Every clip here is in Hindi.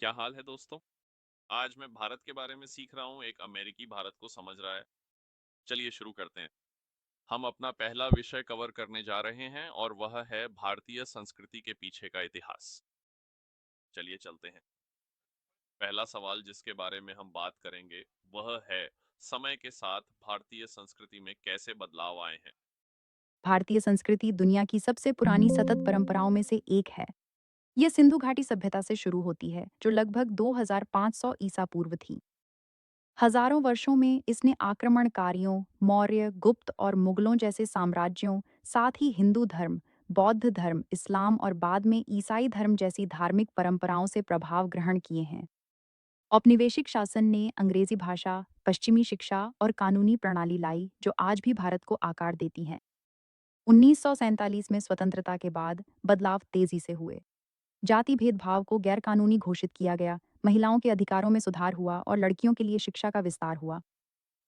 क्या हाल है दोस्तों। आज मैं भारत के बारे में सीख रहा हूँ, एक अमेरिकी भारत को समझ रहा है। चलिए शुरू करते हैं। हम अपना पहला विषय कवर करने जा रहे हैं और वह है भारतीय संस्कृति के पीछे का इतिहास। चलिए चलते हैं। पहला सवाल जिसके बारे में हम बात करेंगे वह है समय के साथ भारतीय संस्कृति में कैसे बदलाव आए हैं। भारतीय संस्कृति दुनिया की सबसे पुरानी सतत परंपराओं में से एक है। यह सिंधु घाटी सभ्यता से शुरू होती है, जो लगभग 2500 ईसा पूर्व थी। हजारों वर्षों में इसने आक्रमणकारियों, मौर्य, गुप्त और मुगलों जैसे साम्राज्यों, साथ ही हिंदू धर्म, बौद्ध धर्म, इस्लाम और बाद में ईसाई धर्म जैसी धार्मिक परंपराओं से प्रभाव ग्रहण किए हैं। औपनिवेशिक शासन ने अंग्रेजी भाषा, पश्चिमी शिक्षा और कानूनी प्रणाली लाई, जो आज भी भारत को आकार देती है। 1947 में स्वतंत्रता के बाद बदलाव तेजी से हुए। जाति भेदभाव को गैरकानूनी घोषित किया गया, महिलाओं के अधिकारों में सुधार हुआ और लड़कियों के लिए शिक्षा का विस्तार हुआ।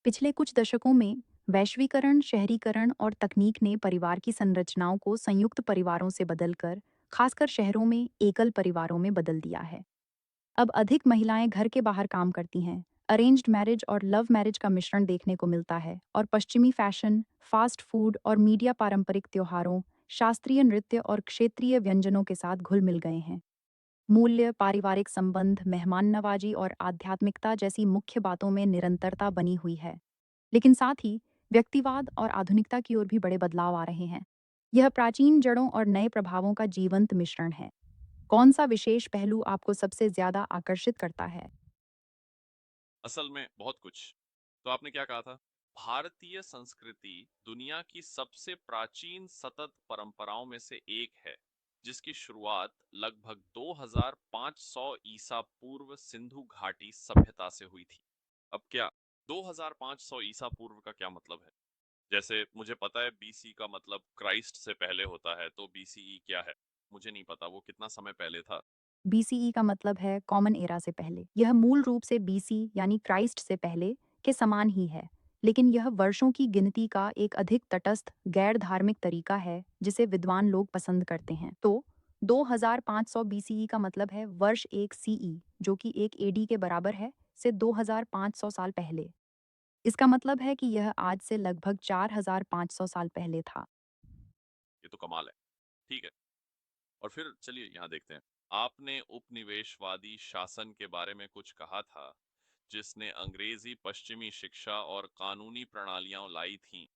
पिछले कुछ दशकों में वैश्वीकरण, शहरीकरण और तकनीक ने परिवार की संरचनाओं को संयुक्त परिवारों से बदलकर, खासकर शहरों में एकल परिवारों में बदल दिया है। अब अधिक महिलाएं घर के बाहर काम करती हैं। अरेंज्ड मैरिज और लव मैरिज का मिश्रण देखने को मिलता है और पश्चिमी फैशन, फास्ट फूड और मीडिया पारंपरिक त्योहारों, शास्त्रीय नृत्य और क्षेत्रीय व्यंजनों के साथ घुल मिल गए हैं। मूल्य, पारिवारिक संबंध, मेहमान नवाजी और आध्यात्मिकता जैसी मुख्य बातों में निरंतरता बनी हुई है। लेकिन साथ ही व्यक्तिवाद और आधुनिकता की ओर भी बड़े बदलाव आ रहे हैं। यह प्राचीन जड़ों और नए प्रभावों का जीवंत मिश्रण है। कौन सा विशेष पहलू आपको सबसे ज्यादा आकर्षित करता है? असल में बहुत कुछ। तो आपने क्या कहा था? भारतीय संस्कृति दुनिया की सबसे प्राचीन सतत परंपराओं में से एक है, जिसकी शुरुआत लगभग 2500 ईसा पूर्व सिंधु घाटी सभ्यता से हुई थी। अब क्या 2500 ईसा पूर्व का क्या मतलब है? जैसे मुझे पता है बीसी का मतलब क्राइस्ट से पहले होता है, तो बीसीई क्या है? मुझे नहीं पता वो कितना समय पहले था। बीसीई का मतलब है कॉमन एरा से पहले। यह मूल रूप से बीसी यानी क्राइस्ट से पहले के समान ही है, लेकिन यह वर्षों की गिनती का एक अधिक तटस्थ, गैर धार्मिक तरीका है जिसे विद्वान लोग पसंद करते हैं। तो 2500 बीसीई का मतलब है वर्ष एक सीई, जो कि एक एडी के बराबर है, से 2500 साल पहले। इसका मतलब है कि यह आज से लगभग 4500 साल पहले था। ये तो कमाल है। ठीक है। और फिर चलिए यहाँ देखते हैं। आपने उपनिवेशवादी शासन के बारे में कुछ कहा था, जिसने अंग्रेजी पश्चिमी शिक्षा और कानूनी प्रणालियां लाई थीं,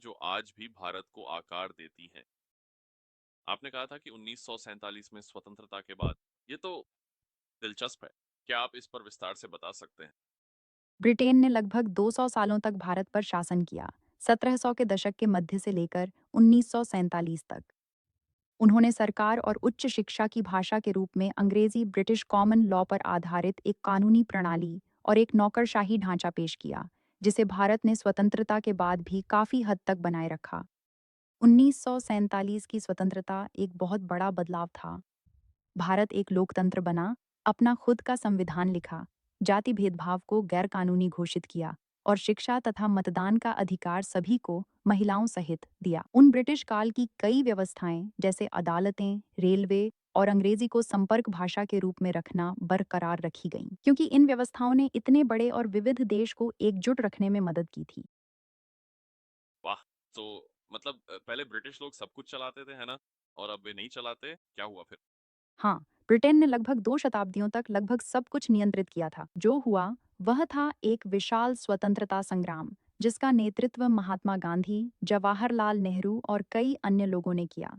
जो आज भी भारत को आकार देती हैं। आपने कहा था कि 1947 में स्वतंत्रता के बाद, ये तो दिलचस्प है। क्या आप इस पर विस्तार से बता सकते हैं? ब्रिटेन ने लगभग 200 सालों तक भारत पर शासन किया, 1700 के दशक के मध्य से लेकर 1947 तक। उन्होंने सरकार और उच्च शिक्षा की भाषा के रूप में अंग्रेजी ब्रिटिश कॉमन लॉ पर आधारित एक कानूनी प्रणाली और एक नौकरशाही ढांचा पेश किया, जिसे भारत ने स्वतंत्रता के बाद भी काफी हद तक बनाए रखा। 1947 की स्वतंत्रता एक बहुत बड़ा बदलाव था। भारत एक लोकतंत्र बना, अपना खुद का संविधान लिखा, जाति भेदभाव को गैरकानूनी घोषित किया और शिक्षा तथा मतदान का अधिकार सभी को, महिलाओं सहित, दिया। उन ब्रिटिश काल की कई व्यवस्थाएं, जैसे अदालतें, रेलवे और अंग्रेजी को संपर्क भाषा के रूप में रखना, बरकरार रखी गईं, क्योंकि इन व्यवस्थाओं ने इतने बड़े और विविध देश को एकजुट रखने में मदद की थी। वाह। तो मतलब पहले ब्रिटिश लोग सब कुछ चलाते थे, है ना? और अब वे नहीं चलाते, क्या हुआ फिर? हाँ, ब्रिटेन ने लगभग 2 शताब्दियों तक लगभग सब कुछ नियंत्रित किया था। जो हुआ, वह था एक विशाल स्वतंत्रता संग्राम, जिसका नेतृत्व महात्मा गांधी, जवाहरलाल नेहरू और कई अन्य लोगों ने किया।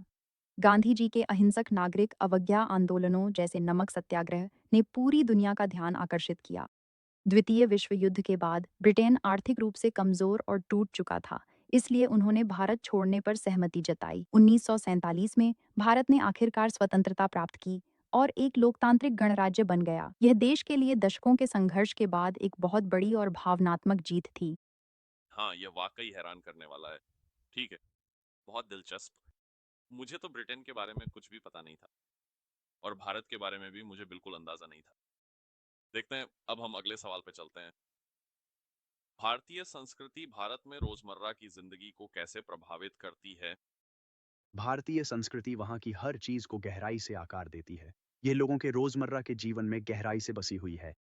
गांधी जी के अहिंसक नागरिक अवज्ञा आंदोलनों जैसे नमक सत्याग्रह ने पूरी दुनिया का ध्यान आकर्षित किया। द्वितीय विश्व युद्ध के बाद ब्रिटेन आर्थिक रूप से कमजोर और टूट चुका था, इसलिए उन्होंने भारत छोड़ने पर सहमति जताई। 1947 में भारत ने आखिरकार स्वतंत्रता प्राप्त की और एक लोकतांत्रिक गणराज्य बन गया। यह देश के लिए दशकों के संघर्ष के बाद एक बहुत बड़ी और भावनात्मक जीत थी। हाँ, यह वाकई हैरान करने वाला है। ठीक है। बहुत दिलचस्प। मुझे तो ब्रिटेन के बारे में कुछ भी पता नहीं था, और भारत के बारे में भी मुझे बिल्कुल अंदाजा नहीं था। देखते हैं, अब हम अगले सवाल पे चलते हैं। भारतीय संस्कृति भारत में रोजमर्रा की जिंदगी को कैसे प्रभावित करती है? भारतीय संस्कृति वहाँ की हर चीज को गहराई से आकार देती है। ये लोगों के रोजमर्रा के जीवन में गहराई से बसी हुई है।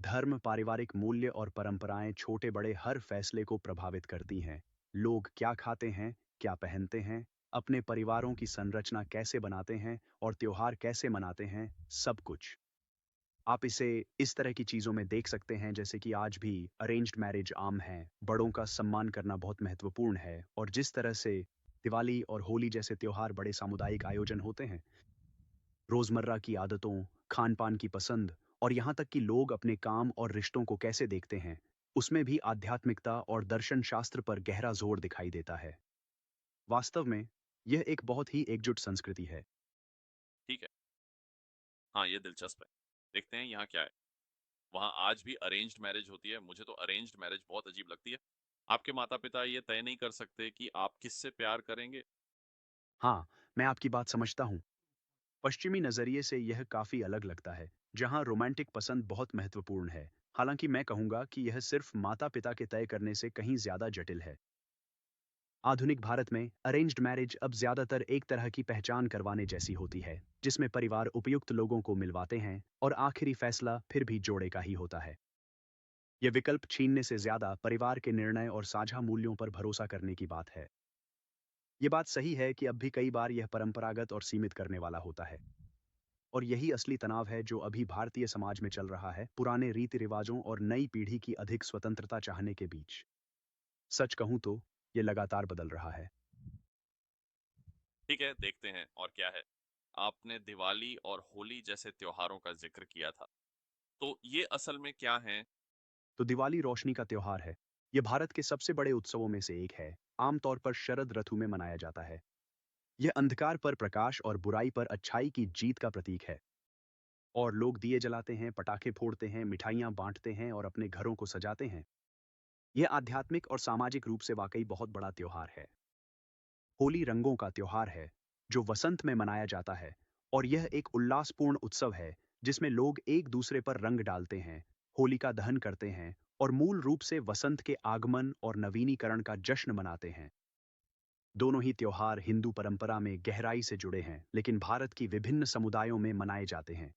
धर्म, पारिवारिक मूल्य और परंपराएं छोटे-बड़े हर फैसले को प्रभावित करती हैं। लोग क्या खाते हैं, क्या पहनते हैं, अपने परिवारों की संरचना कैसे बनाते हैं और त्योहार कैसे मनाते हैं, सब कुछ। आप इसे इस तरह की चीज़ों में देख सकते हैं जैसे कि आज भी अरेंज्ड मैरिज आम है, बड़ों का सम्मान करना बहुत महत्वपूर्ण है और जिस तरह से दिवाली और होली जैसे त्योहार बड़े सामुदायिक आयोजन होते हैं, रोजमर्रा की आदतों, खान-पान की पसंद और यहाँ तक कि लोग अपने काम और रिश्तों को कैसे देखते हैं, उसमें भी आध्यात्मिकता और दर्शन शास्त्र पर गहरा जोर दिखाई देता है। वास्तव में, यह एक बहुत ही एकजुट संस्कृति है। ठीक है। हाँ, ये दिलचस्प है। देखते हैं यहाँ क्या है। वहाँ आज भी अरेंज्ड मैरिज होती है। मुझे तो अरेंज्ड मैरिज बहुत अजीब लगती है। आपके माता-पिता ये तय नहीं कर सकते कि आप किससे प्यार करेंगे? हाँ, मैं आपकी बात समझता हूँ। पश्चिमी नज़रिए से यह काफ़ी अलग लगता है, जहाँ रोमांटिक पसंद बहुत महत्वपूर्ण है। हालांकि मैं कहूँगा कि यह सिर्फ माता-पिता के तय करने से कहीं ज़्यादा जटिल है। आधुनिक भारत में अरेंज्ड मैरिज अब ज्यादातर एक तरह की पहचान करवाने जैसी होती है, जिसमें परिवार उपयुक्त लोगों को मिलवाते हैं और आखिरी फैसला फिर भी जोड़े का ही होता है। यह विकल्प छीनने से ज्यादा परिवार के निर्णय और साझा मूल्यों पर भरोसा करने की बात है। ये बात सही है कि अब भी कई बार यह परंपरागत और सीमित करने वाला होता है। और यही असली तनाव है जो अभी भारतीय समाज में चल रहा है, पुराने रीति रिवाजों और नई पीढ़ी की अधिक स्वतंत्रता चाहने के बीच। सच कहूं तो ये लगातार बदल रहा है। ठीक है, देखते हैं और क्या है। आपने दिवाली और होली जैसे त्योहारों का जिक्र किया था। तो ये असल में क्या हैं? तो दिवाली रोशनी का त्योहार है। यह भारत के सबसे बड़े उत्सवों में से एक है। आमतौर पर शरद ऋतु में मनाया जाता है। यह अंधकार पर प्रकाश और बुराई पर अच्छाई की जीत का प्रतीक है। और लोग दिए जलाते हैं, पटाखे फोड़ते हैं, मिठाइयाँ बांटते हैं और अपने घरों को सजाते हैं। यह आध्यात्मिक और सामाजिक रूप से वाकई बहुत बड़ा त्योहार है। होली रंगों का त्योहार है, जो वसंत में मनाया जाता है। और यह एक उल्लासपूर्ण उत्सव है, जिसमें लोग एक दूसरे पर रंग डालते हैं, होलिका दहन करते हैं और मूल रूप से वसंत के आगमन और नवीनीकरण का जश्न मनाते हैं। दोनों ही त्योहार हिंदू परंपरा में गहराई से जुड़े हैं, लेकिन भारत की विभिन्न समुदायों में मनाए जाते हैं।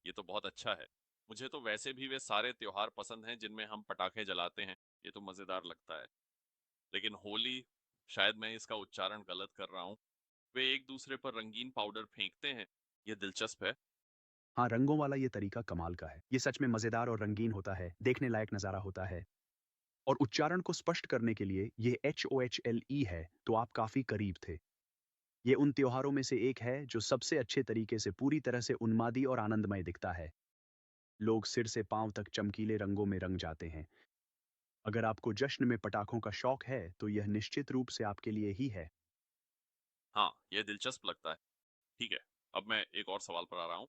ये तो बहुत अच्छा है। मुझे तो वैसे भी वे सारे त्योहार पसंद हैं जिनमें हम पटाखे जलाते हैं। ये तो मज़ेदार लगता है। लेकिन होली, शायद मैं इसका उच्चारण गलत कर रहा हूँ। वे एक दूसरे पर रंगीन पाउडर फेंकते हैं। ये दिलचस्प है। हाँ, रंगों वाला ये तरीका कमाल का है। ये सच में मजेदार और रंगीन होता है, देखने लायक नज़ारा होता है। और उच्चारण को स्पष्ट करने के लिए ये HOHLE है, तो आप काफी करीब थे। ये उन त्योहारों में से एक है जो सबसे अच्छे तरीके से पूरी तरह से उन्मादी और आनंदमय दिखता है। लोग सिर से पांव तक चमकीले रंगों में रंग जाते हैं। अगर आपको जश्न में पटाखों का शौक है, तो यह निश्चित रूप से आपके लिए ही है। हाँ, यह दिलचस्प लगता है। ठीक है, अब मैं एक और सवाल पर आ रहा हूँ।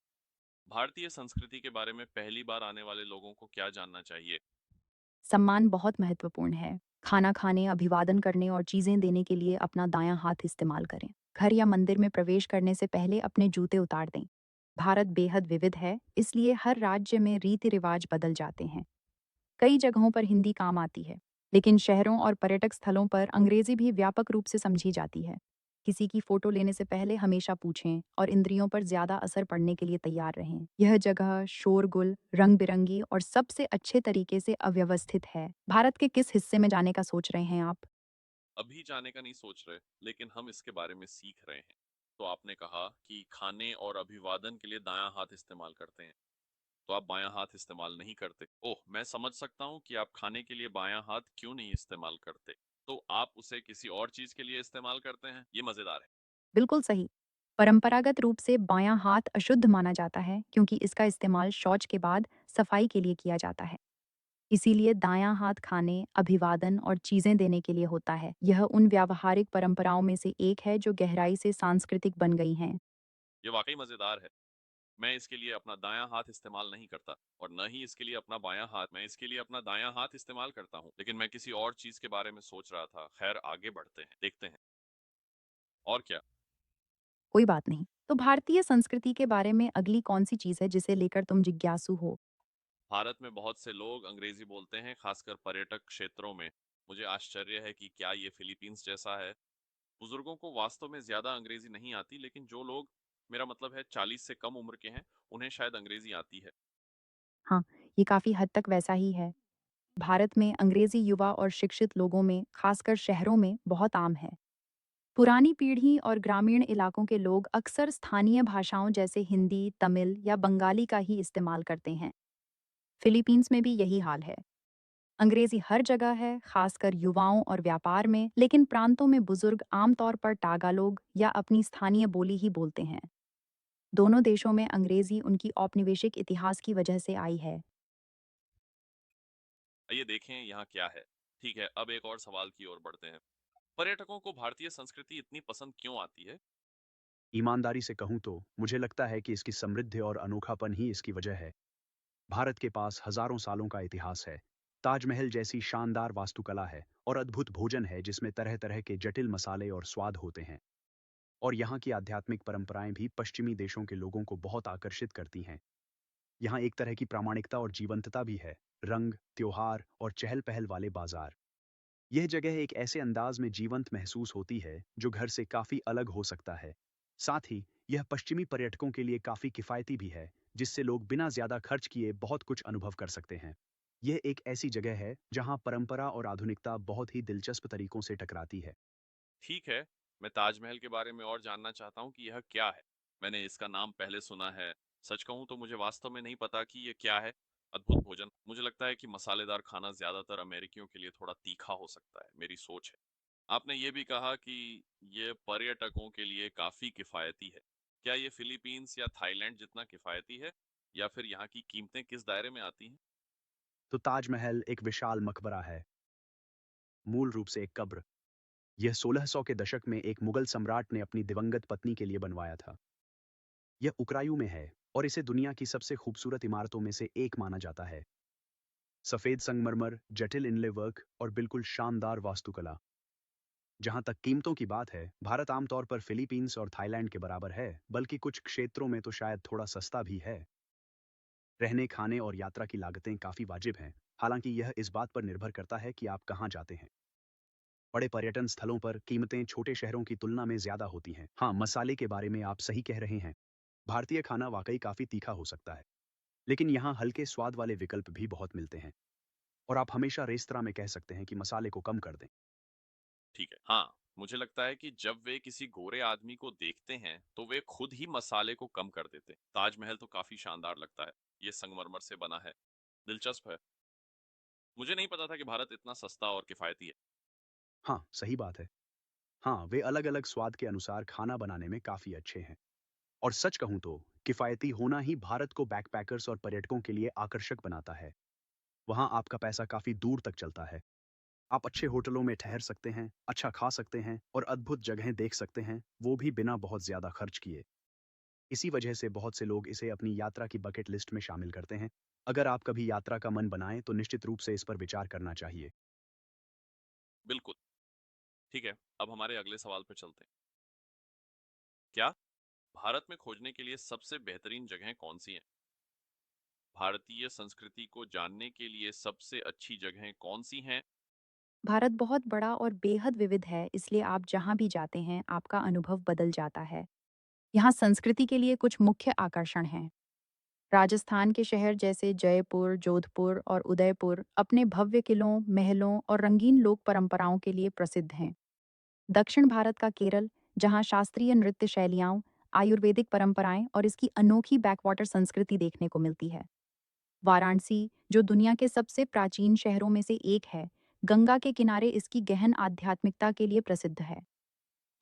भारतीय संस्कृति के बारे में पहली बार आने वाले लोगों को क्या जानना चाहिए? सम्मान बहुत महत्वपूर्ण है। खाना खाने, अभिवादन करने और चीजें देने के लिए अपना दायां हाथ इस्तेमाल करें। घर या मंदिर में प्रवेश करने से पहले अपने जूते उतार दें। भारत बेहद विविध है, इसलिए हर राज्य में रीति रिवाज बदल जाते हैं। कई जगहों पर हिंदी काम आती है, लेकिन शहरों और पर्यटक स्थलों पर अंग्रेजी भी व्यापक रूप से समझी जाती है। किसी की फोटो लेने से पहले हमेशा पूछें और इंद्रियों पर ज्यादा असर पड़ने के लिए तैयार रहें। यह जगह शोरगुल, रंग बिरंगी और सबसे अच्छे तरीके से अव्यवस्थित है। भारत के किस हिस्से में जाने का सोच रहे हैं आप? अभी जाने का नहीं सोच रहे, लेकिन हम इसके बारे में सीख रहे हैं। तो आपने कहा कि खाने और अभिवादन के लिए दायां हाथ इस्तेमाल करते हैं। तो आप बायां हाथ इस्तेमाल नहीं करते। ओह, मैं समझ सकता हूँ कि आप खाने के लिए बायां हाथ क्यों नहीं इस्तेमाल करते। तो आप उसे किसी और चीज के लिए इस्तेमाल करते हैं। ये मजेदार है। बिल्कुल सही। परंपरागत रूप से बायां हाथ अशुद्ध माना जाता है क्योंकि इसका इस्तेमाल शौच के बाद सफाई के लिए किया जाता है। इसीलिए दायां हाथ खाने, अभिवादन और चीजें देने के लिए होता है। यह उन व्यावहारिक परंपराओं में से एक है जो गहराई से सांस्कृतिक बन गई हैं। ये वाकई मजेदार है। मैं इसके लिए अपना दायां हाथ इस्तेमाल नहीं करता और न ही इसके लिए अपना बायां हाथ। मैं इसके लिए अपना दायां हाथ इस्तेमाल करता हूँ, लेकिन मैं किसी और चीज के बारे में सोच रहा था। खैर, आगे बढ़ते हैं, देखते हैं और क्या। कोई बात नहीं। तो भारतीय संस्कृति के बारे में अगली कौन सी चीज है जिसे लेकर तुम जिज्ञासु हो? भारत में बहुत से लोग अंग्रेजी बोलते हैं, खासकर पर्यटक क्षेत्रों में। मुझे आश्चर्य है कि क्या ये फिलीपींस जैसा है। बुजुर्गों को वास्तव में ज्यादा अंग्रेजी नहीं आती, लेकिन जो लोग, मेरा मतलब है 40 से कम उम्र के हैं, उन्हें शायद अंग्रेजी आती है। हाँ, ये काफ़ी हद तक वैसा ही है। भारत में अंग्रेजी युवा और शिक्षित लोगों में, खासकर शहरों में, बहुत आम है। पुरानी पीढ़ी और ग्रामीण इलाकों के लोग अक्सर स्थानीय भाषाओं जैसे हिंदी, तमिल या बंगाली का ही इस्तेमाल करते हैं। फिलीपींस में भी यही हाल है। अंग्रेजी हर जगह है, खासकर युवाओं और व्यापार में, लेकिन प्रांतों में बुजुर्ग आमतौर पर टागालोग या अपनी स्थानीय बोली ही बोलते हैं। दोनों देशों में अंग्रेजी उनकी औपनिवेशिक इतिहास की वजह से आई है। आइए देखें यहाँ क्या है। ठीक है, अब एक और सवाल की ओर बढ़ते हैं। पर्यटकों को भारतीय संस्कृति इतनी पसंद क्यों आती है? ईमानदारी से कहूँ तो मुझे लगता है कि इसकी समृद्धि और अनोखापन ही इसकी वजह है। भारत के पास हजारों सालों का इतिहास है। ताजमहल जैसी शानदार वास्तुकला है और अद्भुत भोजन है जिसमें तरह तरह के जटिल मसाले और स्वाद होते हैं। और यहाँ की आध्यात्मिक परंपराएं भी पश्चिमी देशों के लोगों को बहुत आकर्षित करती हैं। यहाँ एक तरह की प्रामाणिकता और जीवंतता भी है। रंग, त्योहार और चहल पहल वाले बाजार। यह जगह एक ऐसे अंदाज में जीवंत महसूस होती है जो घर से काफी अलग हो सकता है। साथ ही यह पश्चिमी पर्यटकों के लिए काफी किफायती भी है, जिससे लोग बिना ज्यादा खर्च किए बहुत कुछ अनुभव कर सकते हैं। यह एक ऐसी जगह है जहां परंपरा और आधुनिकता बहुत ही दिलचस्प तरीकों से टकराती है। ठीक है, मैं ताजमहल के बारे में और जानना चाहता हूँ कि यह क्या है। मैंने इसका नाम पहले सुना है। सच कहूँ तो मुझे वास्तव में नहीं पता कि ये क्या है। अद्भुत भोजन, मुझे लगता है कि मसालेदार खाना ज्यादातर अमेरिकियों के लिए थोड़ा तीखा हो सकता है, मेरी सोच है। आपने ये भी कहा कि ये पर्यटकों के लिए काफी किफायती है। क्या ये फिलीपींस या थाईलैंड जितना किफायती है, या फिर यहाँ की कीमतें किस दायरे में आती हैं? तो ताजमहल एक विशाल मकबरा है, मूल रूप से एक कब्र। यह 1600 के दशक में एक मुगल सम्राट ने अपनी दिवंगत पत्नी के लिए बनवाया था। यह उक्रायू में है और इसे दुनिया की सबसे खूबसूरत इमारतों में से एक माना जाता है। सफेद संगमरमर, जटिल इनले वर्क और बिल्कुल शानदार वास्तुकला। जहां तक कीमतों की बात है, भारत आमतौर पर फिलीपींस और थाईलैंड के बराबर है, बल्कि कुछ क्षेत्रों में तो शायद थोड़ा सस्ता भी है। रहने, खाने और यात्रा की लागतें काफी वाजिब हैं, हालांकि यह इस बात पर निर्भर करता है कि आप कहां जाते हैं। बड़े पर्यटन स्थलों पर कीमतें छोटे शहरों की तुलना में ज्यादा होती हैं। हाँ, मसाले के बारे में आप सही कह रहे हैं। भारतीय खाना वाकई काफी तीखा हो सकता है, लेकिन यहाँ हल्के स्वाद वाले विकल्प भी बहुत मिलते हैं। और आप हमेशा रेस्तरां में कह सकते हैं कि मसाले को कम कर दें। ठीक है, हाँ, मुझे लगता है कि जब वे किसी गोरे आदमी को देखते हैं तो वे खुद ही मसाले को कम कर देते हैं। ताजमहल तो काफी शानदार लगता है। ये संगमरमर से बना है। दिलचस्प है। मुझे नहीं पता था कि भारत इतना सस्ता और किफायती है। हाँ, सही बात है। हाँ, वे अलग अलग स्वाद के अनुसार खाना बनाने में काफी अच्छे हैं। और सच कहूं तो किफायती होना ही भारत को बैकपैकर्स और पर्यटकों के लिए आकर्षक बनाता है। वहां आपका पैसा काफी दूर तक चलता है। आप अच्छे होटलों में ठहर सकते हैं, अच्छा खा सकते हैं और अद्भुत जगहें देख सकते हैं, वो भी बिना बहुत ज्यादा खर्च किए। इसी वजह से बहुत से लोग इसे अपनी यात्रा की बकेट लिस्ट में शामिल करते हैं। अगर आप कभी यात्रा का मन बनाएं तो निश्चित रूप से इस पर विचार करना चाहिए। बिल्कुल। ठीक है, अब हमारे अगले सवाल पर चलते हैं। क्या भारत में खोजने के लिए सबसे बेहतरीन जगहें कौन सी हैं? भारतीय संस्कृति को जानने के लिए सबसे अच्छी जगहें कौन सी हैं? भारत बहुत बड़ा और बेहद विविध है, इसलिए आप जहाँ भी जाते हैं, आपका अनुभव बदल जाता है। यहाँ संस्कृति के लिए कुछ मुख्य आकर्षण हैं। राजस्थान के शहर जैसे जयपुर, जोधपुर और उदयपुर अपने भव्य किलों, महलों और रंगीन लोक परंपराओं के लिए प्रसिद्ध हैं। दक्षिण भारत का केरल, जहाँ शास्त्रीय नृत्य शैलियाँ, आयुर्वेदिक परंपराएं और इसकी अनोखी बैकवाटर संस्कृति देखने को मिलती है। वाराणसी, जो दुनिया के सबसे प्राचीन शहरों में से एक है, गंगा के किनारे इसकी गहन आध्यात्मिकता के लिए प्रसिद्ध है।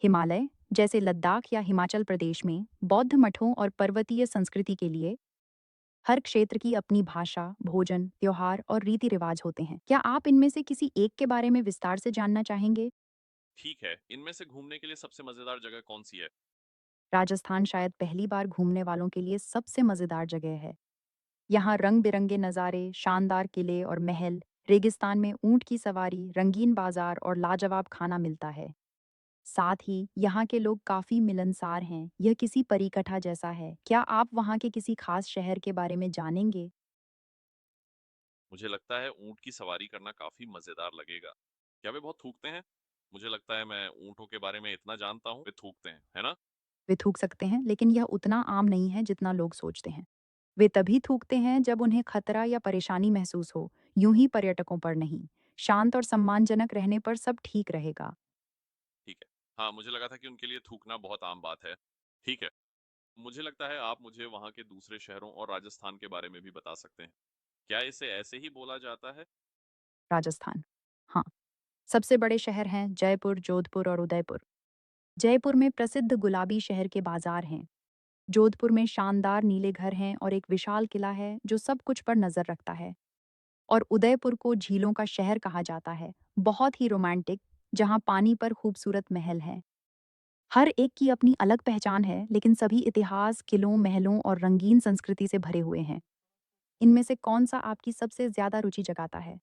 हिमालय, जैसे लद्दाख या हिमाचल प्रदेश में, बौद्ध मठों और पर्वतीय संस्कृति के लिए हर क्षेत्र की अपनी भाषा, भोजन, त्योहार और रीति रिवाज होते हैं। क्या आप इनमें से किसी एक के बारे में विस्तार से जानना चाहेंगे? ठीक है, इनमें से घूमने के लिए सबसे मजेदार जगह कौन सी है? राजस्थान शायद पहली बार घूमने वालों के लिए सबसे मजेदार जगह है। यहाँ रंग बिरंगे नज़ारे, शानदार किले और महल, रेगिस्तान में ऊंट की सवारी, रंगीन बाजार और लाजवाब खाना मिलता है। साथ ही यहाँ के लोग काफी मिलनसार हैं। यह किसी परिकथा जैसा है। क्या आप वहाँ के किसी खास शहर के बारे में जानेंगे? मुझे लगता है ऊंट की सवारी करना काफी मजेदार लगेगा। क्या वे बहुत थूकते हैं? मुझे लगता है मैं ऊँटों के बारे में इतना जानता हूँ, वे थूकते हैं, है ना? वे थूक सकते हैं, लेकिन यह उतना आम नहीं है जितना लोग सोचते हैं। वे तभी थूकते हैं जब उन्हें खतरा या परेशानी महसूस हो, यूं ही पर्यटकों पर नहीं। शांत और सम्मानजनक रहने पर सब ठीक रहेगा। ठीक है। हाँ, मुझे लगा था कि उनके लिए थूकना बहुत आम बात है। ठीक है। मुझे लगता है आप मुझे वहाँ के दूसरे शहरों और राजस्थान के बारे में भी बता सकते हैं। क्या इसे ऐसे ही बोला जाता है? राजस्थान। हाँ, सबसे बड़े शहर हैं जयपुर, जोधपुर और उदयपुर। जयपुर में प्रसिद्ध गुलाबी शहर के बाजार हैं। जोधपुर में शानदार नीले घर हैं और एक विशाल किला है जो सब कुछ पर नजर रखता है। और उदयपुर को झीलों का शहर कहा जाता है, बहुत ही रोमांटिक, जहाँ पानी पर खूबसूरत महल हैं। हर एक की अपनी अलग पहचान है, लेकिन सभी इतिहास, किलों, महलों और रंगीन संस्कृति से भरे हुए हैं। इनमें से कौन सा आपकी सबसे ज्यादा रुचि जगाता है?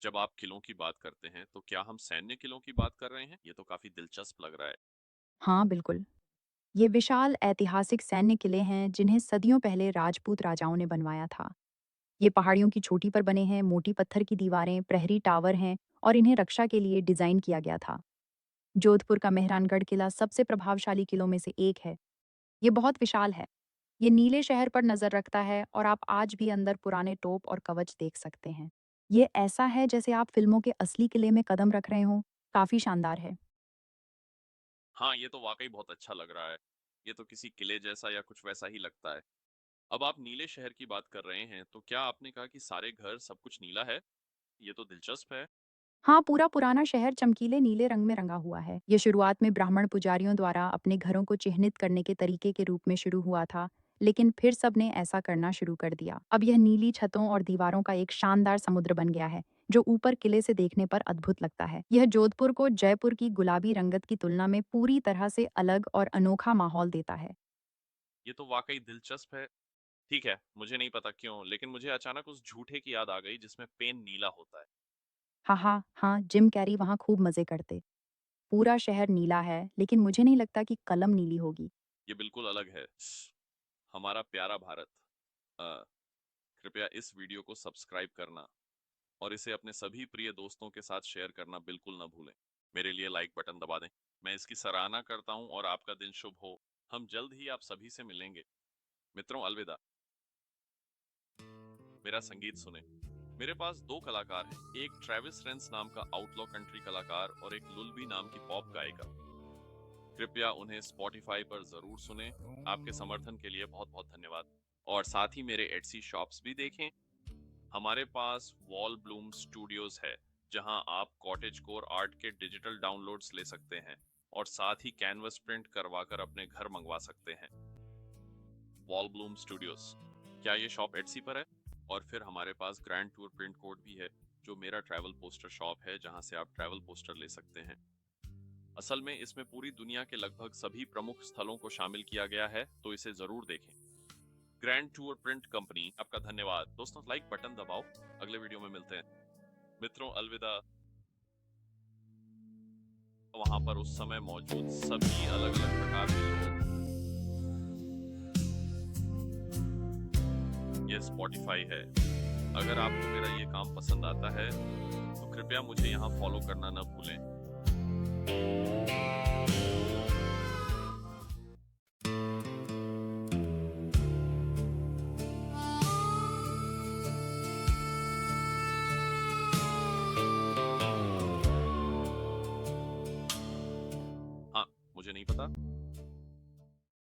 जब आप किलों की बात करते हैं, तो क्या हम सैन्य किलों की बात कर रहे हैं? ये तो काफ़ी दिलचस्प लग रहा है। हाँ, बिल्कुल। ये विशाल ऐतिहासिक सैन्य किले हैं जिन्हें सदियों पहले राजपूत राजाओं ने बनवाया था। ये पहाड़ियों की चोटी पर बने हैं, मोटी पत्थर की दीवारें, प्रहरी टावर हैं और इन्हें रक्षा के लिए डिजाइन किया गया था। जोधपुर का मेहरानगढ़ किला सबसे प्रभावशाली किलों में से एक है। ये बहुत विशाल है। ये नीले शहर पर नजर रखता है और आप आज भी अंदर पुराने तोप और कवच देख सकते हैं। ये ऐसा है जैसे आप फिल्मों के असली किले में कदम रख रहे हों। काफी शानदार है। हाँ, ये तो वाक़ई बहुत अच्छा लग रहा है। ये तो किसी किले जैसा या कुछ वैसा ही लगता है। अब आप नीले शहर की बात कर रहे हैं, तो क्या आपने कहा कि सारे घर सब कुछ नीला है? ये तो दिलचस्प है। हाँ, पूरा पुराना शहर चमकीले नीले रंग में रंगा हुआ है। ये शुरुआत में ब्राह्मण पुजारियों द्वारा अपने घरों को चिह्नित करने के तरीके के रूप में शुरू हुआ था, लेकिन फिर सबने ऐसा करना शुरू कर दिया। अब यह नीली छतों और दीवारों का एक शानदार समुद्र बन गया है, जो ऊपर किले से देखने पर अद्भुत लगता है। यह जोधपुर को जयपुर की गुलाबी रंगत की तुलना में पूरी तरह से अलग और अनोखा माहौल देता है। ये तो वाक़ई दिलचस्प है। ठीक है, मुझे नहीं पता क्यों, लेकिन मुझे अचानक उस झूठे की याद आ गई जिसमें पेन नीला होता है। हाँ हाँ हाँ, जिम कैरी वहाँ खूब मजे करते। पूरा शहर नीला है, लेकिन मुझे नहीं लगता कि कलम नीली होगी। ये बिल्कुल अलग है। हमारा प्यारा भारत। अ, कृपया इस वीडियो को सब्सक्राइब करना और इसे अपने सभी प्रिय दोस्तों के साथ शेयर करना बिल्कुल ना भूलें। मेरे लिए लाइक बटन दबा दें। मैं इसकी सराहना करता हूं और आपका दिन शुभ हो। हम जल्द ही आप सभी से मिलेंगे। मित्रों, अलविदा। मेरा संगीत सुने। मेरे पास दो कलाकार हैं, एक ट्रेविस रेंस नाम का आउटलॉ कंट्री कलाकार और एक लुलबी नाम की पॉप गायिका। कृपया उन्हें स्पॉटिफाई पर जरूर सुनें। आपके समर्थन के लिए बहुत बहुत धन्यवाद। और साथ ही मेरे एटसी शॉप्स भी देखें। हमारे पास वॉल ब्लूम स्टूडियोज है, जहां आप कॉटेज कोर आर्ट के डिजिटल डाउनलोड्स ले सकते हैं और साथ ही कैनवस प्रिंट करवाकर अपने घर मंगवा सकते हैं। वॉल ब्लूम स्टूडियोज, क्या ये शॉप एटसी पर है? और फिर हमारे पास ग्रैंड टूर प्रिंट कोड भी है, जो मेरा ट्रैवल पोस्टर शॉप है, जहां से आप ट्रैवल पोस्टर ले सकते हैं। असल में इसमें पूरी दुनिया के लगभग सभी प्रमुख स्थलों को शामिल किया गया है, तो इसे जरूर देखें। ग्रैंड टूर प्रिंट कंपनी, आपका धन्यवाद। दोस्तों, लाइक बटन दबाओ। अगले वीडियो में मिलते हैं। मित्रों, अलविदा। वहां पर उस समय मौजूद सभी अलग अलग प्रकार के लोग। ये स्पॉटिफाई है। अगर आपको मेरा ये काम पसंद आता है, तो कृपया मुझे यहाँ फॉलो करना न भूलें।